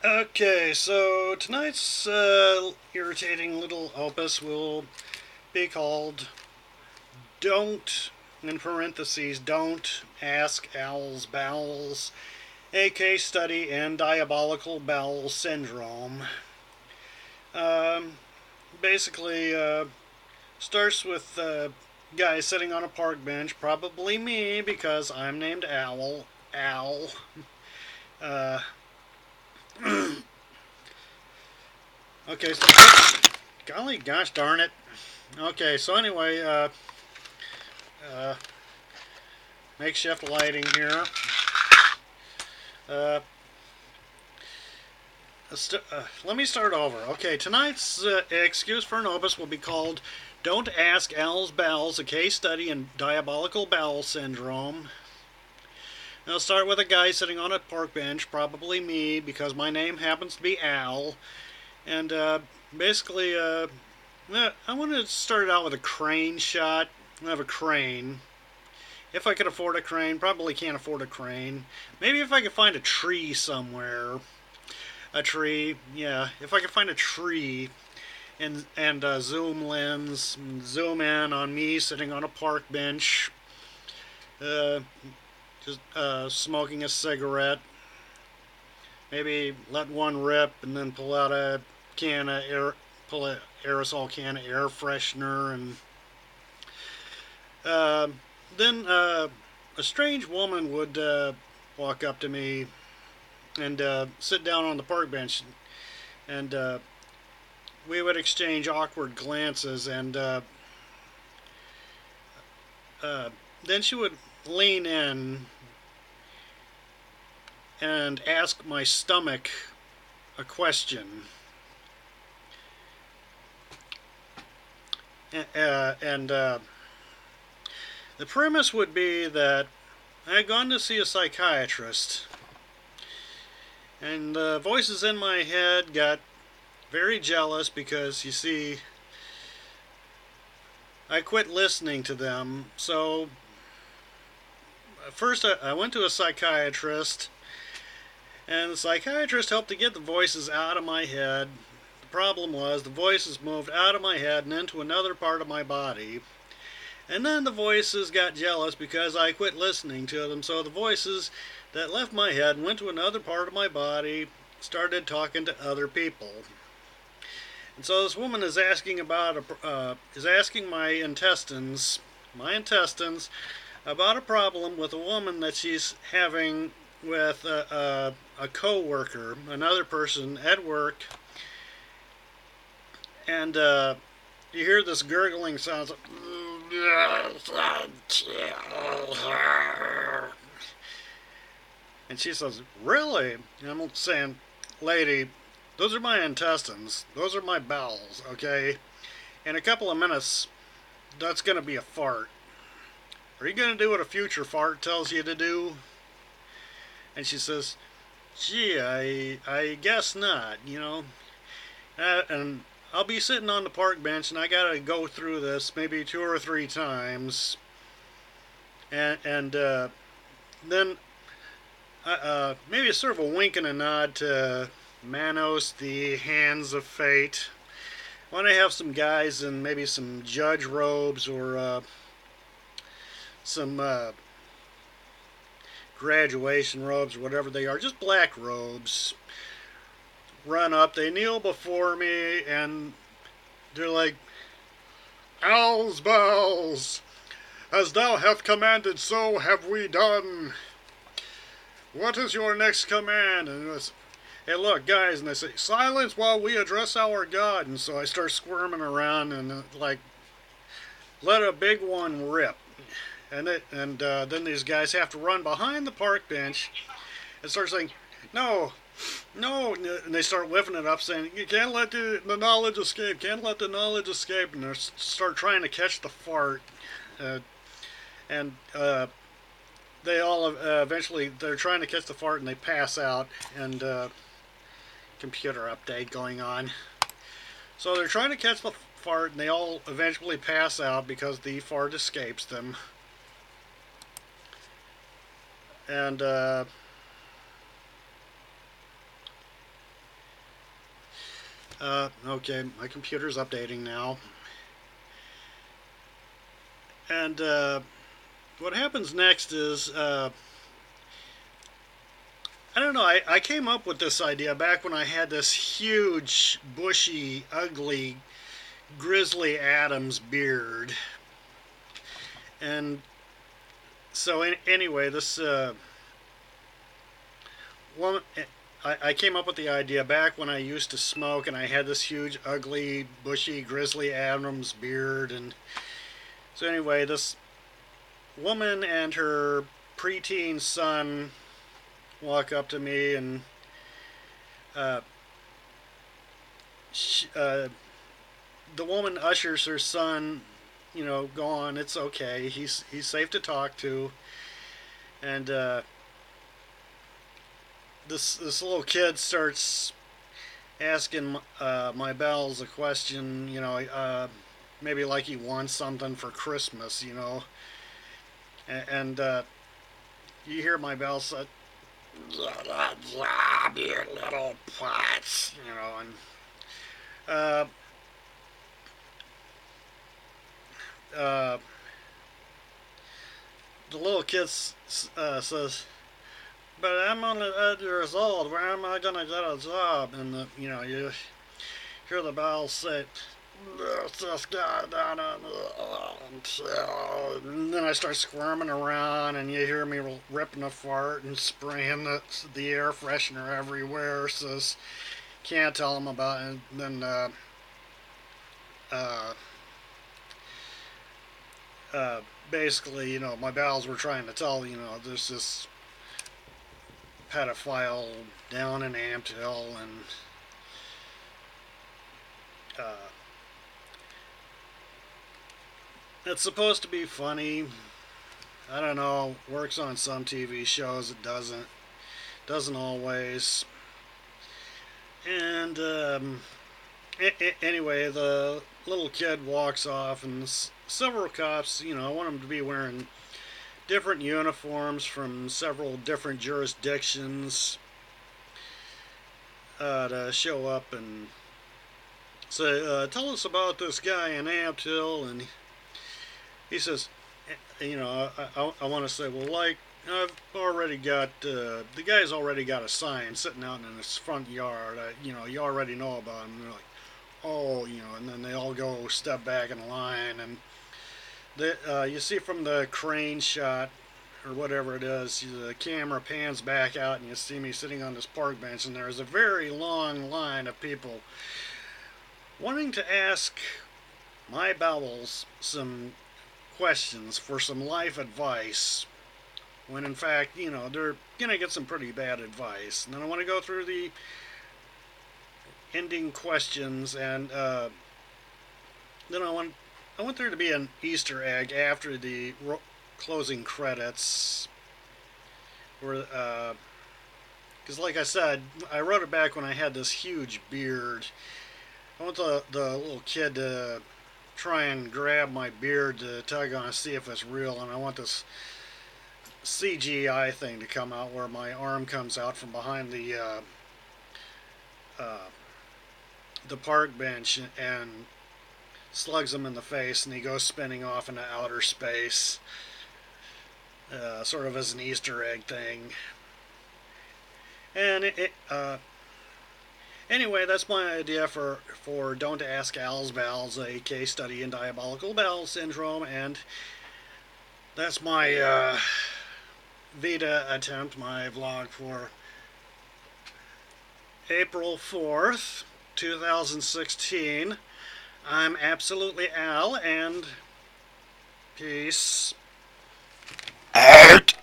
Okay, so tonight's irritating little opus will be called Don't, in parentheses, Don't Ask Owl's Bowels, a case study in diabolical bowel syndrome. Um, basically, starts with a guy sitting on a park bench, probably me because I'm named Owl. Owl. Uh, okay, so, golly gosh darn it. Okay, so anyway, uh, makeshift lighting here. Uh, let me start over. Okay, tonight's excuse for an opus will be called Don't Ask Al's Bowels, a case study in diabolical bowel syndrome. I'll start with a guy sitting on a park bench, probably me, because my name happens to be Al. And basically, I wanted to start out with a crane shot. I have a crane. If I could afford a crane, probably can't afford a crane. Maybe if I could find a tree somewhere. A tree, yeah. If I could find a tree and zoom lens, zoom in on me sitting on a park bench, uh, just smoking a cigarette. Maybe let one rip and then pull out a can of air, pull an aerosol can of air freshener, and uh, then a strange woman would walk up to me and sit down on the park bench, and we would exchange awkward glances, and uh, then she would lean in and ask my stomach a question. And the premise would be that I had gone to see a psychiatrist, and the voices in my head got very jealous because, you see, I quit listening to them. So, first I went to a psychiatrist, and the psychiatrist helped to get the voices out of my head. The problem was the voices moved out of my head and into another part of my body. And then the voices got jealous because I quit listening to them. So the voices that left my head and went to another part of my body started talking to other people. And so this woman is asking my intestines, about a problem with a woman that she's having with a co-worker, another person at work, and you hear this gurgling sound. And she says, "Really?" And I'm saying, "Lady, those are my intestines. Those are my bowels, okay? In a couple of minutes, that's going to be a fart. Are you going to do what a future fart tells you to do?" And she says, "Gee, I guess not, you know." And I'll be sitting on the park bench, and I got to go through this maybe two or three times. And then maybe sort of a wink and a nod to Manos, the Hands of Fate. When I have some guys in maybe some judge robes or some graduation robes or whatever they are, just black robes, run up, they kneel before me, and they're like, "Owls, bells, as thou hast commanded, so have we done. What is your next command?" And it's, "Hey, look, guys," and they say, "Silence while we address our God." And so I start squirming around and like let a big one rip. And then these guys have to run behind the park bench and start saying, "No, no," and they start whiffing it up, saying, "You can't let the knowledge escape, can't let the knowledge escape," and they start trying to catch the fart. Uh, and they all eventually they're trying to catch the fart and they pass out, and computer update going on. So they're trying to catch the fart and they all eventually pass out because the fart escapes them. And Okay, my computer's updating now. And what happens next is, I don't know, I came up with this idea back when I had this huge, bushy, ugly Grizzly Adams beard. And so, anyway, this woman. I came up with the idea back when I used to smoke and I had this huge, ugly, bushy Grizzly Adams beard. And so, anyway, this woman and her preteen son walk up to me and uh, she, the woman ushers her son, go on, it's okay. He's safe to talk to. And this little kid starts asking my Bowells a question, maybe like he wants something for Christmas, and you hear my Bowells say, "Get a job, you little putz," and uh, uh, the little kid says, "But I'm only 8 years old. Where am I gonna get a job?" And you hear the Bowells say, "There's this guy down in and then I start squirming around, and you hear me ripping a fart and spraying the air freshener everywhere. Says, can't tell him about it. And then uh, uh, basically, my Bowells were trying to tell, there's this pedophile down in Ant Hill, and uh, it's supposed to be funny. I don't know. Works on some TV shows. It doesn't always. And anyway, the little kid walks off, and several cops. I want them to be wearing different uniforms from several different jurisdictions to show up and say, "Tell us about this guy in Ant Hill." And he says, I want to say, well, like, I've already got, the guy's already got a sign sitting out in his front yard. You already know about him. And they're like, oh, and then they all go step back in line. And you see from the crane shot, or whatever it is, the camera pans back out and you see me sitting on this park bench, and there's a very long line of people wanting to ask my Bowells some questions for some life advice, when in fact, they're going to get some pretty bad advice. And then I want to go through the ending questions, and then I want there to be an Easter egg after the closing credits, where because like I said, I wrote it back when I had this huge beard. I want the little kid to try and grab my beard to tug on to see if it's real, and I want this CGI thing to come out where my arm comes out from behind uh, the park bench and slugs him in the face, and he goes spinning off into outer space, sort of as an Easter egg thing. And anyway, that's my idea for Don't Ask Al's Bowels, a case study in diabolical bowel syndrome, and that's my Vita attempt, my vlog for April 4th, 2016. I'm Absolutely Al, and peace out.